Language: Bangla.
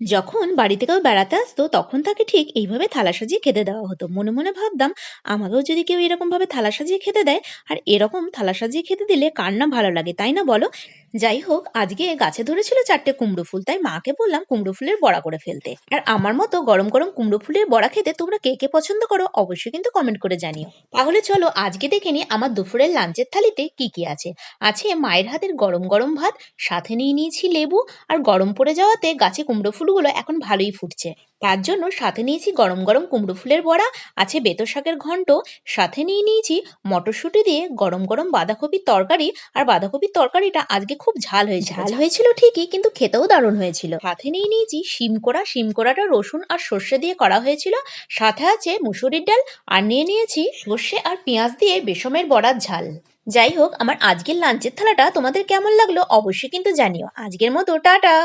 যখন বাড়িতে কেউ বেড়াতে আসতো তখন তাকে ঠিক এইভাবে থালা সাজিয়ে খেতে দেওয়া হতো। মনে মনে ভাবতাম, আমাকেও যদি কেউ এরকম ভাবে থালা সাজিয়ে খেতে দেয়, আর এরকম থালা সাজিয়ে খেতে দিলে কার না ভালো লাগে, তাই না বলো? যাই হোক, আজকে গাছে ধরেছিল 4টে কুমড়ো ফুল, তাই মাকে বললাম কুমড়ো ফুলের বড়া করে ফেলতে। আর আমার মতো গরম গরম কুমড়ো ফুলের বড়া খেতে তোমরা কে কে পছন্দ করো অবশ্যই কিন্তু কমেন্ট করে জানিও। তাহলে চলো আজকে দেখে নি আমার দুপুরের লাঞ্চের থালিতে কি কি আছে। আছে মায়ের হাতের গরম গরম ভাত, সাথে নিয়ে নিয়েছি লেবু, আর গরম পড়ে যাওয়াতে গাছে কুমড়ো ফুলগুলো এখন ভালোই ফুটছে, তার জন্য সাথে নিয়েছি গরম গরম কুমড়ো ফুলের বড়া। আছে বেতো শাকের ঘন্ট, সাথে নিয়ে নিয়েছি মটরশুঁটি দিয়ে গরম গরম বাঁধাকপির তরকারি। আর বাঁধাকপির তরকারিটা আজকে খুব ঝাল হয়েছিল, ঝাল হয়েছিল ঠিকই, কিন্তু খেতেও দারুণ হয়েছিল। সাথে নিয়ে নিয়েছি শিম কোড়াটা রসুন আর সর্ষে দিয়ে করা হয়েছিল। সাথে আছে মুসুরির ডাল, আর নিয়ে নিয়েছি সর্ষে আর পেঁয়াজ দিয়ে বেসমের বড়ার ঝাল। যাই হোক, আমার আজকের লাঞ্চের থালাটা তোমাদের কেমন লাগলো অবশ্যই কিন্তু জানিও। আজকের মতো টাটা।